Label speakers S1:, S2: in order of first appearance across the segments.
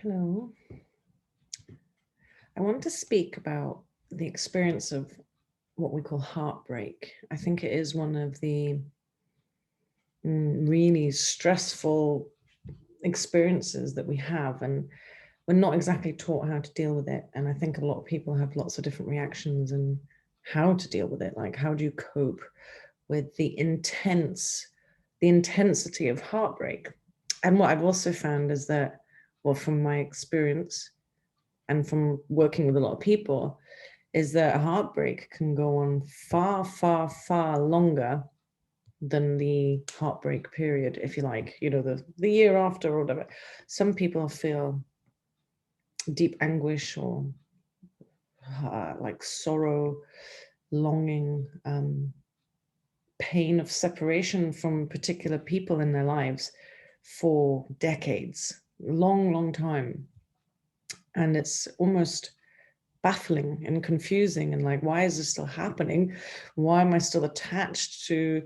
S1: Hello. I want to speak about the experience of what we call heartbreak. I think it is one of the really stressful experiences that we have, and we're not exactly taught how to deal with it. And I think a lot of people have lots of different reactions and how to deal with it. Like, how do you cope with the intensity of heartbreak? And what I've also found is that, well, from my experience and from working with a lot of people, is that a heartbreak can go on far, far, far longer than the heartbreak period, if you like, the year after or whatever. Some people feel deep anguish or like sorrow, longing, pain of separation from particular people in their lives for decades, long, long time. And it's almost baffling and confusing, and like, why is this still happening? Why am I still attached to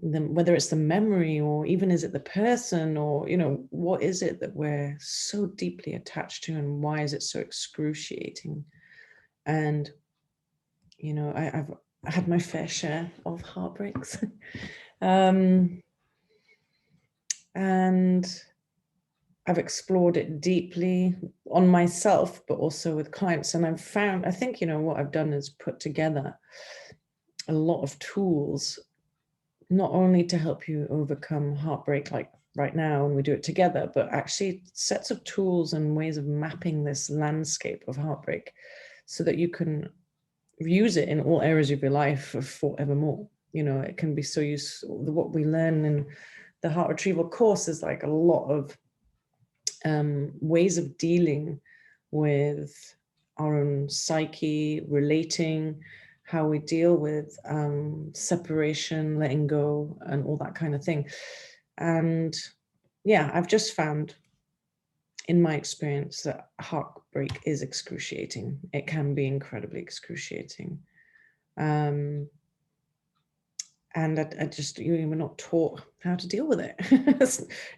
S1: them, whether it's the memory or even is it the person, or what is it that we're so deeply attached to, and why is it so excruciating? And I've had my fair share of heartbreaks. And I've explored it deeply on myself, but also with clients. And I've found, I think, what I've done is put together a lot of tools, not only to help you overcome heartbreak, like right now, and we do it together, but actually sets of tools and ways of mapping this landscape of heartbreak so that you can use it in all areas of your life forevermore. It can be so useful. What we learn in the heart retrieval course is like a lot of ways of dealing with our own psyche, relating, how we deal with separation, letting go, and all that kind of thing. And yeah, I've just found in my experience that heartbreak is excruciating. It can be incredibly excruciating. And I just, we're not taught how to deal with it.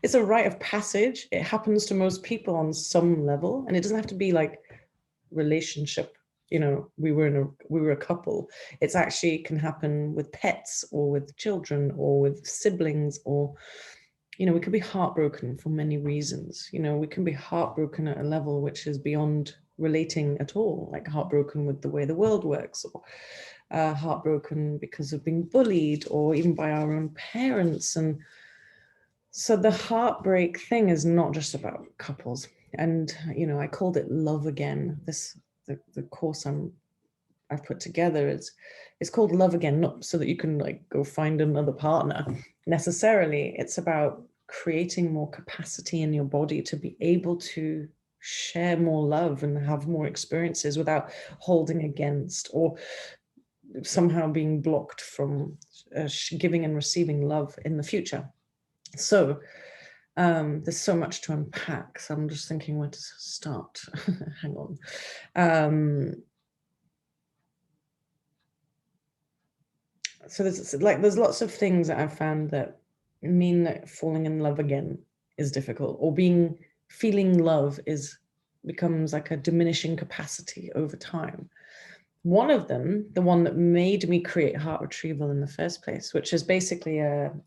S1: It's a rite of passage. It happens to most people on some level, and it doesn't have to be like relationship. We were a couple. It's actually can happen with pets or with children or with siblings, or we could be heartbroken for many reasons. We can be heartbroken at a level which is beyond relating at all, like heartbroken with the way the world works, or heartbroken because of being bullied, or even by our own parents. And so the heartbreak thing is not just about couples. And I called it Love Again. The course I've put together it's called Love Again, not so that you can like go find another partner necessarily. It's about creating more capacity in your body to be able to share more love and have more experiences without holding against or somehow being blocked from giving and receiving love in the future. So there's so much to unpack, so I'm just thinking where to start. Hang on. So there's lots of things that I've found that mean that falling in love again is difficult, or feeling love becomes like a diminishing capacity over time. One of them, the one that made me create heart retrieval in the first place, which is basically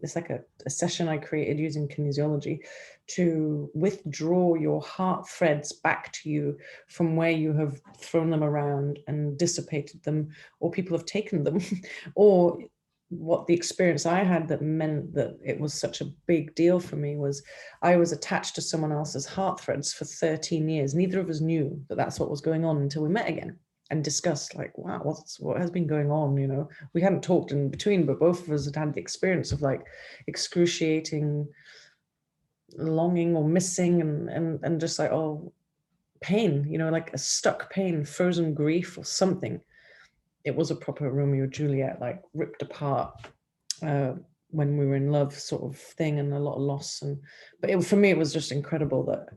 S1: it's like a session I created using kinesiology to withdraw your heart threads back to you from where you have thrown them around and dissipated them, or people have taken them, or what the experience I had that meant that it was such a big deal for me was I was attached to someone else's heart threads for 13 years. Neither of us knew that that's what was going on until we met again and discussed, like, wow, what has been going on? We hadn't talked in between, but both of us had the experience of like excruciating longing or missing and just like, oh, pain, like a stuck pain, frozen grief or something. It was a proper Romeo Juliet, like ripped apart when we were in love sort of thing, and a lot of loss. But for me, it was just incredible that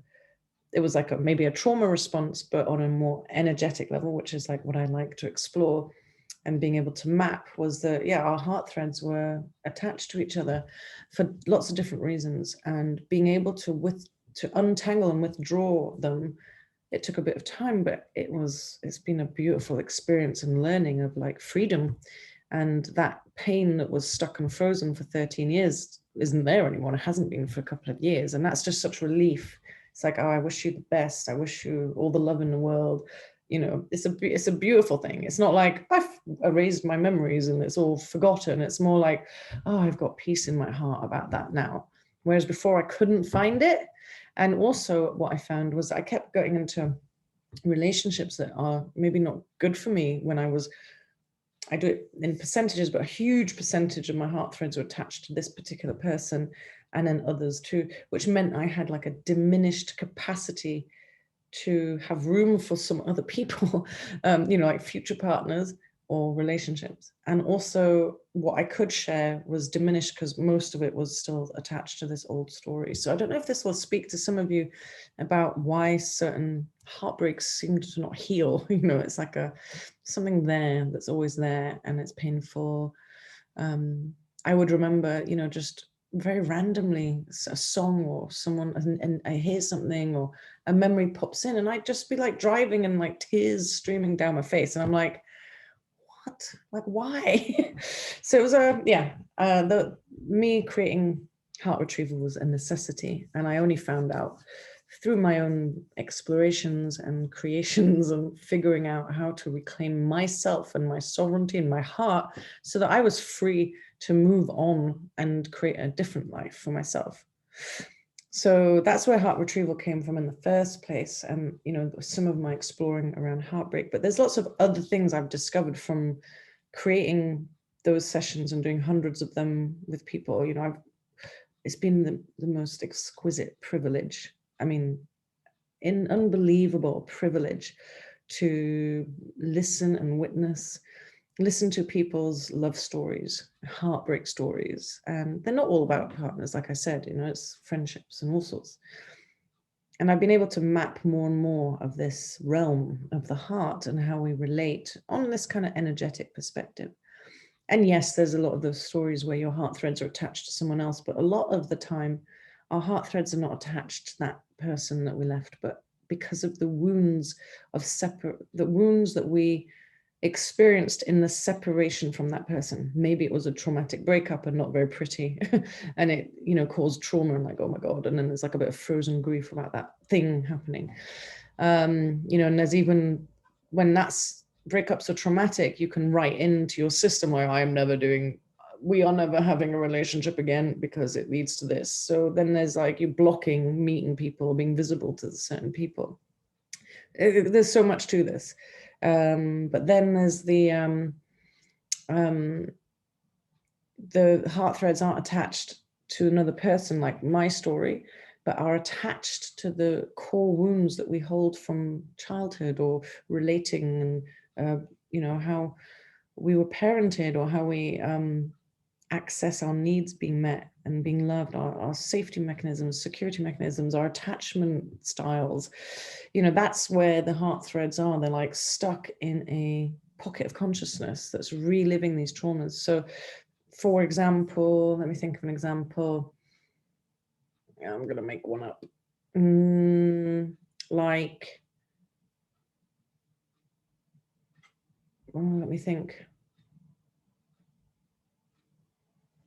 S1: it was like maybe a trauma response, but on a more energetic level, which is like what I like to explore and being able to map, was that, yeah, our heart threads were attached to each other for lots of different reasons. And being able to to untangle and withdraw them, it took a bit of time, but it's been a beautiful experience and learning of like freedom. And that pain that was stuck and frozen for 13 years isn't there anymore. It hasn't been for a couple of years. And that's just such relief. It's like, oh, I wish you the best. I wish you all the love in the world. You know, it's a beautiful thing. It's not like I've erased my memories and it's all forgotten. It's more like, oh, I've got peace in my heart about that now. Whereas before I couldn't find it. And also what I found was I kept getting into relationships that are maybe not good for me when I do it in percentages, but a huge percentage of my heart threads were attached to this particular person and then others too, which meant I had like a diminished capacity to have room for some other people, like future partners or relationships. And also what I could share was diminished because most of it was still attached to this old story. So I don't know if this will speak to some of you about why certain heartbreaks seem to not heal. It's like something there that's always there and it's painful. I would remember, just very randomly a song or someone, and I hear something or a memory pops in and I'd just be like driving and like tears streaming down my face. And I'm like, what? Like, why? So it was me creating heart retrieval was a necessity. And I only found out through my own explorations and creations and figuring out how to reclaim myself and my sovereignty in my heart so that I was free to move on and create a different life for myself. So that's where heart retrieval came from in the first place. And, some of my exploring around heartbreak, but there's lots of other things I've discovered from creating those sessions and doing hundreds of them with people. It's been the most exquisite privilege. I mean, an unbelievable privilege to listen and listen to people's love stories, heartbreak stories. And they're not all about partners, like I said, it's friendships and all sorts. And I've been able to map more and more of this realm of the heart and how we relate on this kind of energetic perspective. And yes, there's a lot of those stories where your heart threads are attached to someone else, but a lot of the time, our heart threads are not attached to that person that we left, but because of the wounds that we experienced in the separation from that person. Maybe it was a traumatic breakup and not very pretty, and it, caused trauma and like, oh my God. And then there's like a bit of frozen grief about that thing happening. And there's even when breakups are traumatic, you can write into your system like, we are never having a relationship again because it leads to this. So then there's like you blocking meeting people, being visible to certain people. There's so much to this. But then there's the heart threads aren't attached to another person like my story, but are attached to the core wounds that we hold from childhood or relating and, how we were parented or how we access our needs being met and being loved, our safety mechanisms, security mechanisms, our attachment styles. That's where the heart threads are. They're like stuck in a pocket of consciousness that's reliving these traumas. So for example, let me think of an example. I'm going to make one up. Let me think.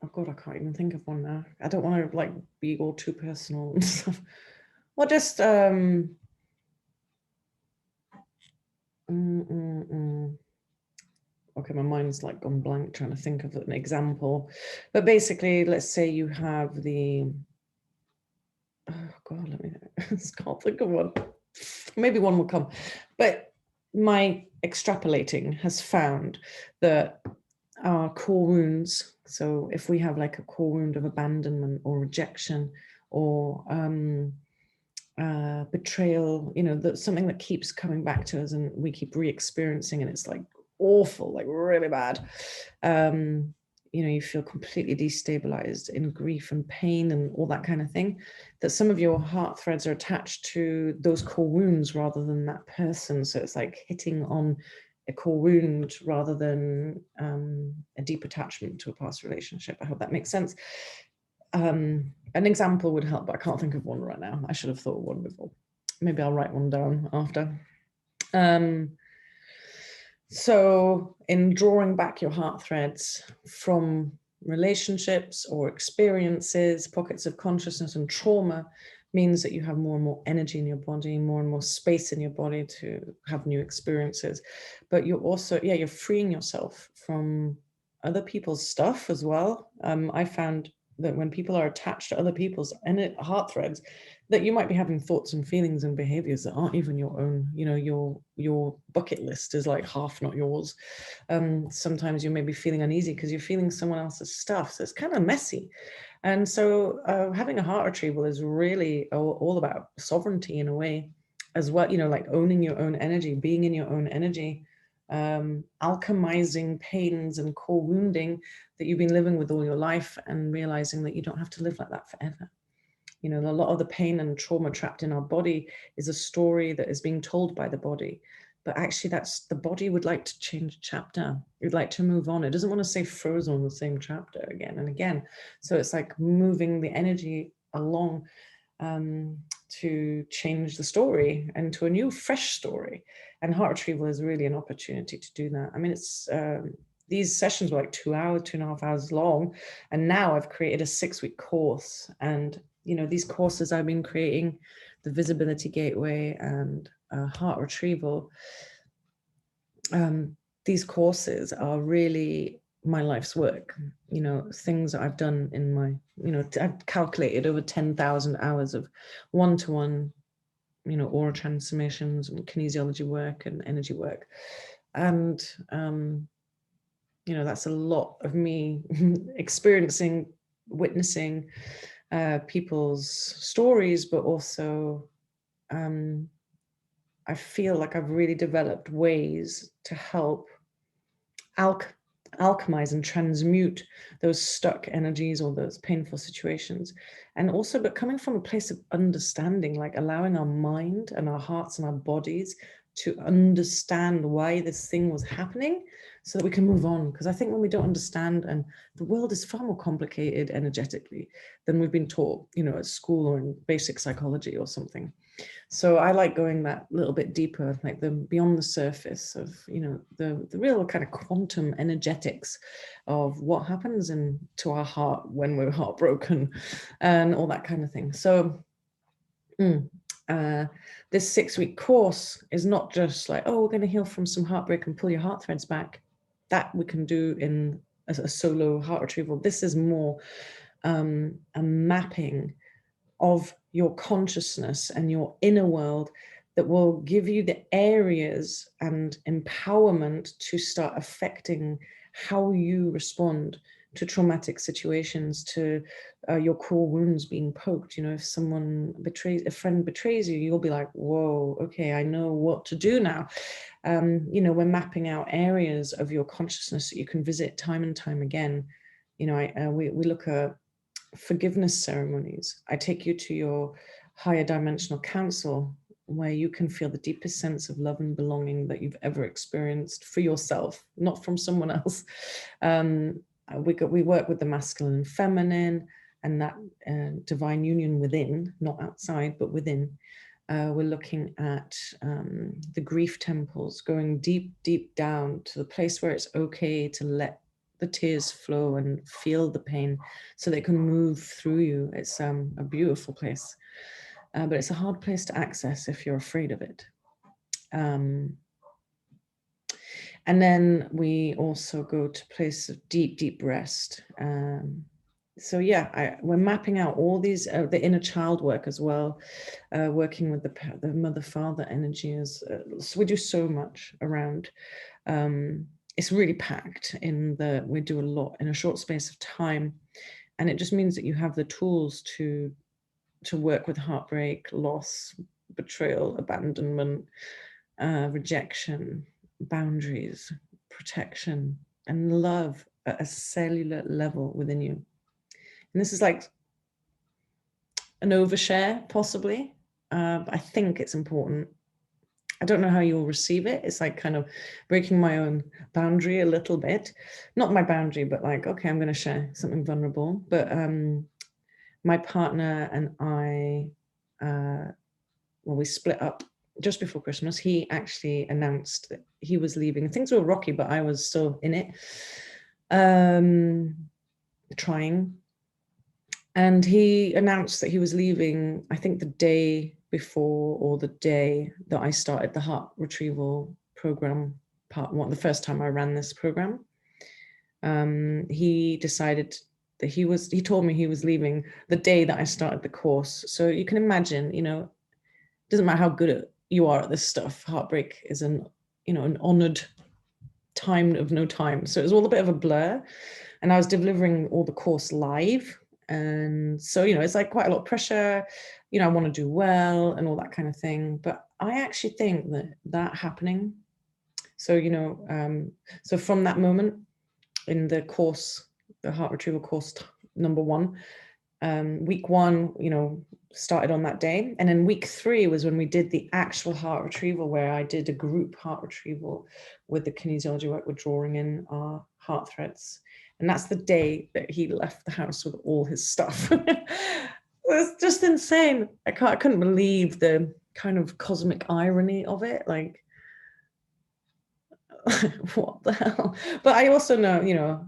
S1: Oh God, I can't even think of one now. I don't want to like be all too personal and stuff. Well, just okay, my mind's like gone blank trying to think of an example. But basically, let's say you have oh God, let me can't think of one. Maybe one will come. But my extrapolating has found that our core wounds, so if we have like a core wound of abandonment or rejection or betrayal, that's something that keeps coming back to us and we keep re-experiencing, and it's like awful, like really bad. You feel completely destabilized in grief and pain and all that kind of thing, that some of your heart threads are attached to those core wounds rather than that person. So it's like hitting on a core wound rather than a deep attachment to a past relationship. I hope that makes sense. An example would help, but I can't think of one right now. I should have thought of one before. Maybe I'll write one down after. So in drawing back your heart threads from relationships or experiences, pockets of consciousness and trauma, means that you have more and more energy in your body, more and more space in your body to have new experiences. But you're also, you're freeing yourself from other people's stuff as well. I found that when people are attached to other people's heart threads, that you might be having thoughts and feelings and behaviors that aren't even your own. You know, your bucket list is like half not yours. Sometimes you may be feeling uneasy because you're feeling someone else's stuff. So it's kind of messy. And so having a heart retrieval is really all about sovereignty in a way as well, like owning your own energy, being in your own energy, alchemizing pains and core wounding that you've been living with all your life, and realizing that you don't have to live like that forever. A lot of the pain and trauma trapped in our body is a story that is being told by the body. But actually, that's the body would like to change chapter. It'd like to move on. It doesn't want to stay frozen on the same chapter again and again. So it's like moving the energy along to change the story and to a new, fresh story. And heart retrieval is really an opportunity to do that. I mean, it's these sessions were like 2 hours, 2.5 hours long. And now I've created a 6-week course. And these courses I've been creating, the Visibility Gateway and Heart Retrieval, these courses are really my life's work. Things that I've done in my, I've calculated over 10,000 hours of one-to-one, aura transformations and kinesiology work and energy work. And, that's a lot of me experiencing, witnessing people's stories, but also I feel like I've really developed ways to help alchemize and transmute those stuck energies or those painful situations. And also, but coming from a place of understanding, like allowing our mind and our hearts and our bodies to understand why this thing was happening, so that we can move on. Because I think when we don't understand, and the world is far more complicated energetically than we've been taught, at school or in basic psychology or something. So I like going that little bit deeper, like the beyond the surface of, the real kind of quantum energetics of what happens to our heart when we're heartbroken and all that kind of thing. So this 6-week course is not just like, oh, we're going to heal from some heartbreak and pull your heart threads back. That we can do in a solo heart retrieval. This is more a mapping of your consciousness and your inner world that will give you the areas and empowerment to start affecting how you respond to traumatic situations, to your core wounds being poked. If a friend betrays you, you'll be like, whoa, okay, I know what to do now. We're mapping out areas of your consciousness that you can visit time and time again. We look at forgiveness ceremonies. I take you to your higher dimensional council, where you can feel the deepest sense of love and belonging that you've ever experienced for yourself, not from someone else. We work with the masculine and feminine, and that divine union within, not outside, but within. We're looking at the grief temples, going deep, deep down to the place where it's okay to let the tears flow and feel the pain so they can move through you. It's a beautiful place, but it's a hard place to access if you're afraid of it. And then we also go to a place of deep, deep rest. So yeah, we're mapping out all these, the inner child work as well, working with the mother-father energies. So we do so much around. It's really packed we do a lot in a short space of time. And it just means that you have the tools to work with heartbreak, loss, betrayal, abandonment, rejection, boundaries, protection, and love at a cellular level within you. And this is like an overshare, possibly, but I think it's important. I don't know how you'll receive it. It's like kind of breaking my own boundary a little bit. Not my boundary, but like, okay, I'm going to share something vulnerable. But my partner and I, well, we split up just before Christmas. He actually announced that he was leaving. Things were rocky, but I was still in it, trying. And he announced that he was leaving, I think the day before or the day that I started the heart retrieval program, part one, the first time I ran this program. He decided that he told me he was leaving the day that I started the course. So you can imagine, you know, it doesn't matter how good you are at this stuff. Heartbreak is an honored time of no time. So it was all a bit of a blur. And I was delivering all the course live. And so, you know, it's like quite a lot of pressure. You know, I want to do well and all that kind of thing. But I actually think that happening. So, you know, so from that moment in the course, the heart retrieval course number 1, week 1, you know, started on that day. And then week 3 was when we did the actual heart retrieval, where I did a group heart retrieval with the kinesiology work. We're drawing in our heart threads. And that's the day that he left the house with all his stuff. It was just insane. I couldn't believe the kind of cosmic irony of it. Like, what the hell? But I also know, you know,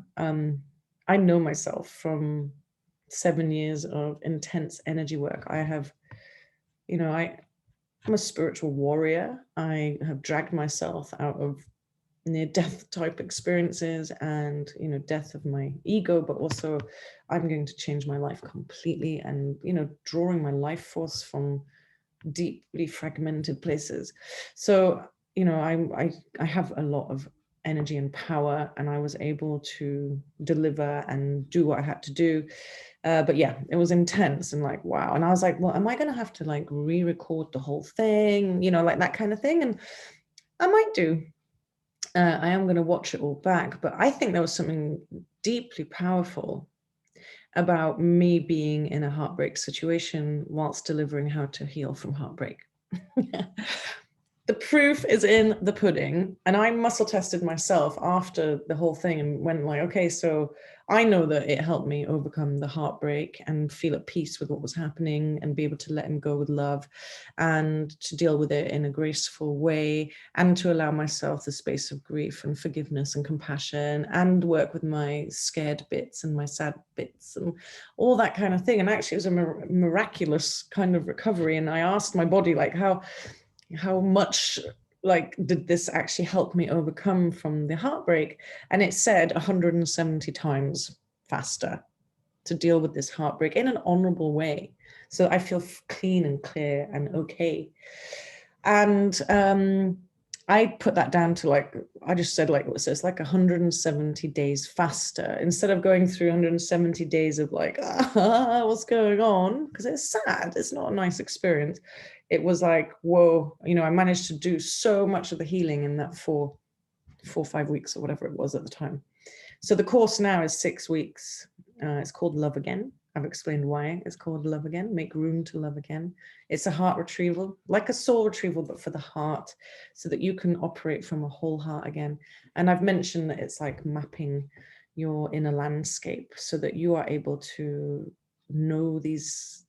S1: I know myself from 7 years of intense energy work. I have, you know, I'm a spiritual warrior. I have dragged myself out of near-death type experiences and, you know, death of my ego, but also I'm going to change my life completely, and, you know, drawing my life force from deeply fragmented places. So, you know, I have a lot of energy and power, and I was able to deliver and do what I had to do. But yeah, it was intense and like, wow. And I was like, well, am I going to have to like re-record the whole thing? You know, like that kind of thing. And I might do. I am going to watch it all back, but I think there was something deeply powerful about me being in a heartbreak situation whilst delivering how to heal from heartbreak. The proof is in the pudding. And I muscle tested myself after the whole thing and went like, okay, so I know that it helped me overcome the heartbreak and feel at peace with what was happening and be able to let him go with love and to deal with it in a graceful way and to allow myself the space of grief and forgiveness and compassion and work with my scared bits and my sad bits and all that kind of thing. And actually it was a miraculous kind of recovery. And I asked my body, like, how much like did this actually help me overcome from the heartbreak? And it said 170 times faster to deal with this heartbreak in an honorable way. So I feel clean and clear and okay. And I put that down to like, I just said like, so it's like 170 days faster instead of going through 170 days of like, what's going on? Because it's sad. It's not a nice experience. It was like, whoa, you know, I managed to do so much of the healing in that 4 or 5 weeks or whatever it was at the time. So the course now is 6 weeks. It's called Love Again. I've explained why it's called Love Again. Make room to love again. It's a heart retrieval, like a soul retrieval, but for the heart, so that you can operate from a whole heart again. And I've mentioned that it's like mapping your inner landscape so that you are able to know this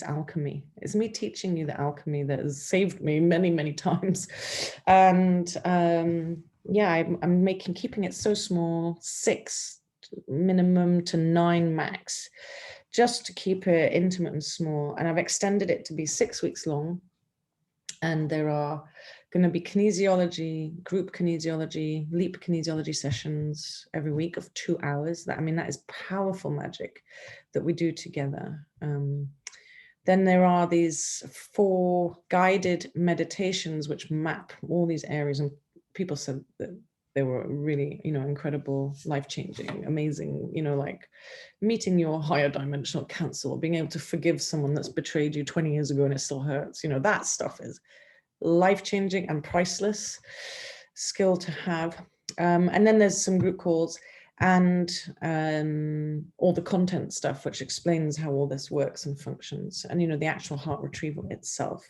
S1: alchemy. It's me teaching you the alchemy that has saved me many, many times. And yeah, I'm keeping it so small, 6 minimum to 9 max, just to keep it intimate and small. And I've extended it to be 6 weeks long. And there are going to be kinesiology, group kinesiology, leap kinesiology sessions every week of 2 hours. That is powerful magic that we do together. Then there are these 4 guided meditations which map all these areas, and people said that they were really, you know, incredible, life-changing, amazing, you know, like meeting your higher dimensional counsel, being able to forgive someone that's betrayed you 20 years ago and it still hurts, you know, that stuff is life-changing and priceless skill to have. And then there's some group calls and all the content stuff, which explains how all this works and functions, and, you know, the actual heart retrieval itself.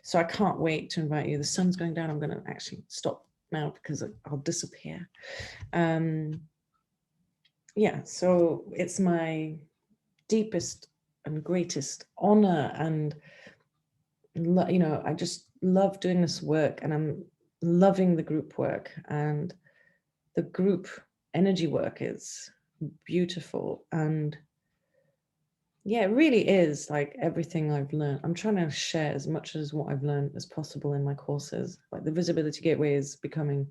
S1: So I can't wait to invite you. The sun's going down. I'm going to actually stop now because I'll disappear. Yeah, so it's my deepest and greatest honor. And you know, I just love doing this work, and I'm loving the group work, and the group energy work is beautiful. And yeah, it really is like everything I've learned. I'm trying to share as much as what I've learned as possible in my courses. Like the visibility gateway is becoming,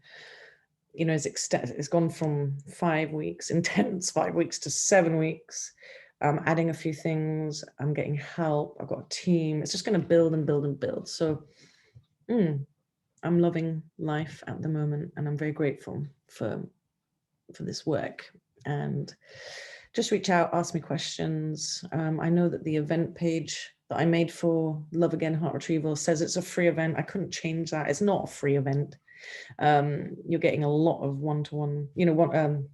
S1: you know, it's gone from 5 weeks, intense 5 weeks, to 7 weeks. I'm adding a few things. I'm getting help. I've got a team. It's just going to build and build and build. So I'm loving life at the moment, and I'm very grateful for this work. And just reach out, ask me questions. I know that the event page that I made for Love Again Heart Retrieval says it's a free event. I couldn't change that. It's not a free event. You're getting a lot of one-to-one, you know,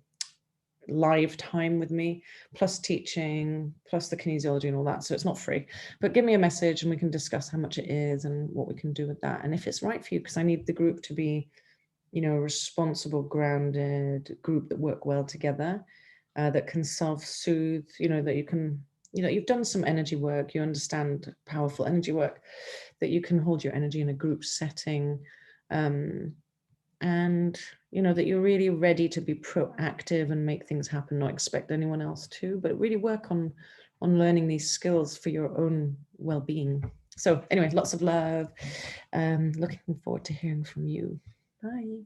S1: live time with me, plus teaching, plus the kinesiology and all that. So it's not free, but give me a message and we can discuss how much it is and what we can do with that. And if it's right for you, because I need the group to be, you know, a responsible, grounded group that work well together, that can self-soothe, you know, that you can, you know, you've done some energy work, you understand powerful energy work, that you can hold your energy in a group setting, and you know, that you're really ready to be proactive and make things happen, not expect anyone else to, but really work on learning these skills for your own well-being. So anyway, lots of love. Looking forward to hearing from you. Bye.